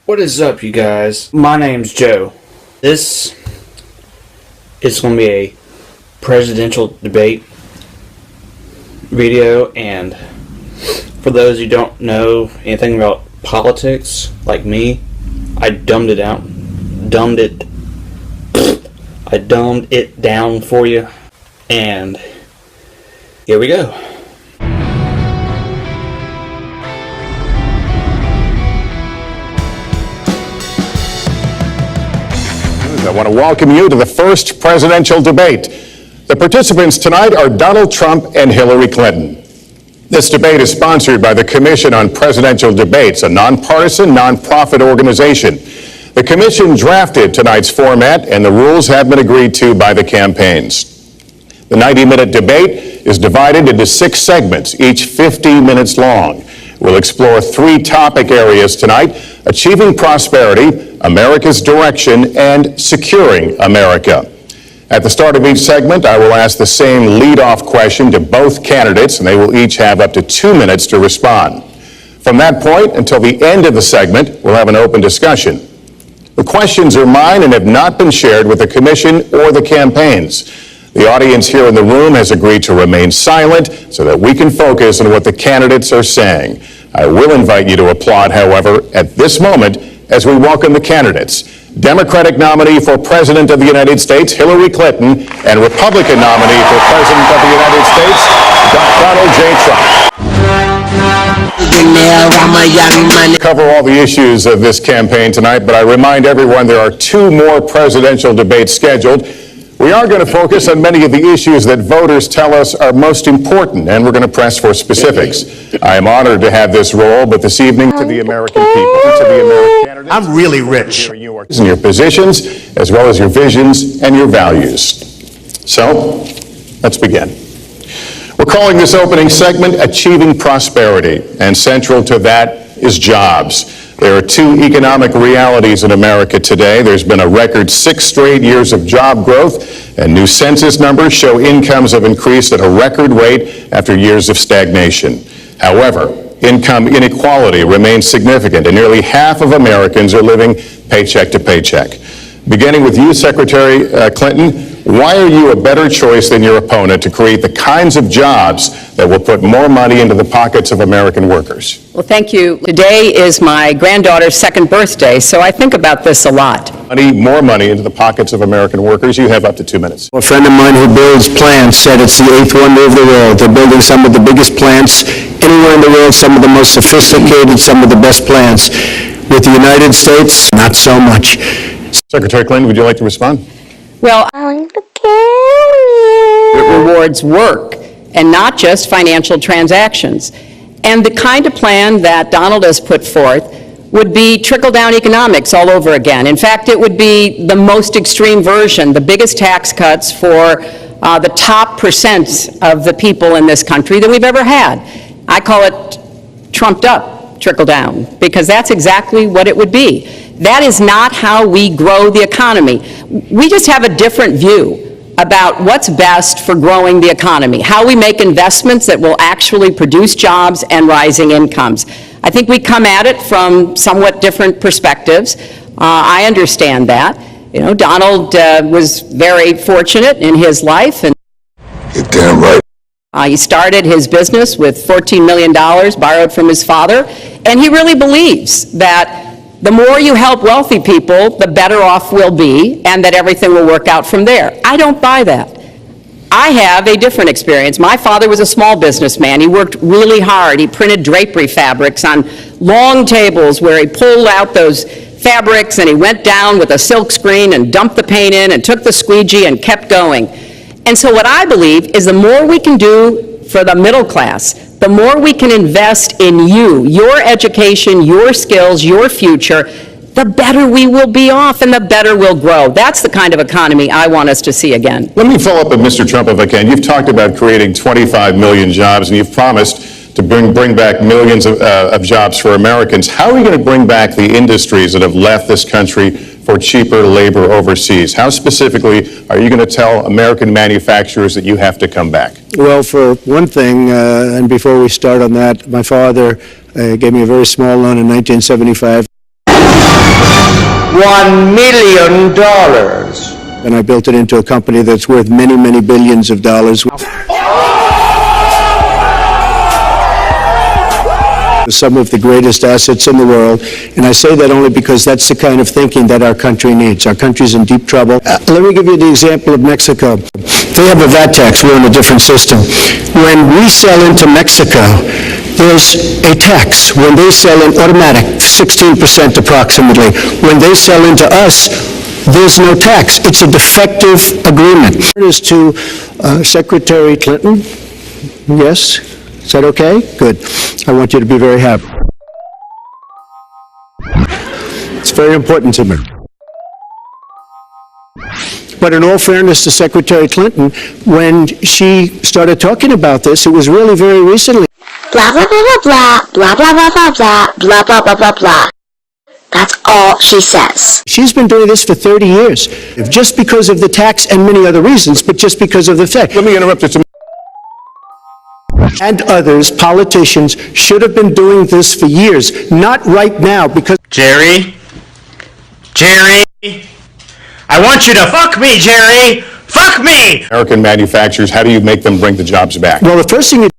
What is up, you guys? My name's Joe. This is going to be a presidential debate video, and for those who don't know anything about politics, like me, I dumbed it down for you, and here we go. I want to welcome you to the first presidential debate. The participants tonight are Donald Trump and Hillary Clinton. This debate is sponsored by the Commission on Presidential Debates, a nonpartisan, nonprofit organization. The commission drafted tonight's format, and the rules have been agreed to by the campaigns. The 90-minute debate is divided into 6 segments, each 50 minutes long. We'll explore 3 topic areas tonight: achieving prosperity, America's direction, and securing America. At the start of each segment, I will ask the same lead-off question to both candidates, and they will each have up to 2 minutes to respond. From that point until the end of the segment, we'll have an open discussion. The questions are mine and have not been shared with the commission or the campaigns. The audience here in the room has agreed to remain silent so that we can focus on what the candidates are saying. I will invite you to applaud, however, at this moment as we welcome the candidates. Democratic nominee for President of the United States, Hillary Clinton, and Republican nominee for President of the United States, Donald J. Trump. Cover all the issues of this campaign tonight, but I remind everyone there are 2 more presidential debates scheduled. We are going to focus on many of the issues that voters tell us are most important, and we're going to press for specifics. I am honored to have this role, but this evening to the American people, to the American candidates. I'm really rich. And your positions, as well as your visions and your values. So, let's begin. We're calling this opening segment Achieving Prosperity, and central to that is jobs. There are 2 economic realities in America today. There's been a record 6 straight years of job growth, and new census numbers show incomes have increased at a record rate after years of stagnation. However, income inequality remains significant, and nearly half of Americans are living paycheck to paycheck. Beginning with you, Secretary Clinton, why are you a better choice than your opponent to create the kinds of jobs that will put more money into the pockets of American workers? Well, thank you. Today is my granddaughter's 2nd birthday, so I think about this a lot. More money into the pockets of American workers. You have up to 2 minutes. A friend of mine who builds plants said it's the 8th wonder of the world. They're building some of the biggest plants anywhere in the world, some of the most sophisticated, some of the best plants. With the United States, not so much. Secretary Clinton, would you like to respond? Well, it rewards work and not just financial transactions. And the kind of plan that Donald has put forth would be trickle-down economics all over again. In fact, it would be the most extreme version, the biggest tax cuts for the top percent of the people in this country that we've ever had. I call it trumped-up trickle-down, because that's exactly what it would be. That is not how we grow the economy. We just have a different view about what's best for growing the economy, how we make investments that will actually produce jobs and rising incomes. I think we come at it from somewhat different perspectives. I understand that. You know, Donald was very fortunate in his life, and you're damn right. He started his business with $14 million borrowed from his father, and he really believes that the more you help wealthy people, the better off we'll be, and that everything will work out from there. I don't buy that. I have a different experience. My father was a small businessman. He worked really hard. He printed drapery fabrics on long tables where he pulled out those fabrics and he went down with a silk screen and dumped the paint in and took the squeegee and kept going. And so what I believe is the more we can do for the middle class, the more we can invest in you, your education, your skills, your future, the better we will be off and the better we'll grow. That's the kind of economy I want us to see again. Let me follow up with Mr. Trump if I can. You've talked about creating 25 million jobs, and you've promised to bring back millions of jobs for Americans. How are you going to bring back the industries that have left this country for cheaper labor overseas? How specifically are you going to tell American manufacturers that you have to come back? Well, for one thing, and before we start on that, my father gave me a very small loan in 1975. $1 million. And I built it into a company that's worth many, many billions of dollars. Some of the greatest assets in the world, and I say that only because that's the kind of thinking that our country needs. Our country's in deep trouble. Let me give you the example of Mexico. They have a VAT tax. We're in a different system. When we sell into Mexico, there's a tax. When they sell in automatic, 16% approximately. When they sell into us, there's no tax. It's a defective agreement. It is to Secretary Clinton. Yes? Is that okay? Good. I want you to be very happy. It's very important to me. But in all fairness to Secretary Clinton, when she started talking about this, it was really very recently. Blah, blah, blah, blah, blah, blah, blah, blah, blah, blah, blah, blah, blah, blah. That's all she says. She's been doing this for 30 years. Just because of the tax and many other reasons, but just because of the fact. Let me interrupt you. And others, politicians, should have been doing this for years, not right now, because... Jerry, I want you to fuck me, Jerry. Fuck me! American manufacturers, how do you make them bring the jobs back? Well, the first thing you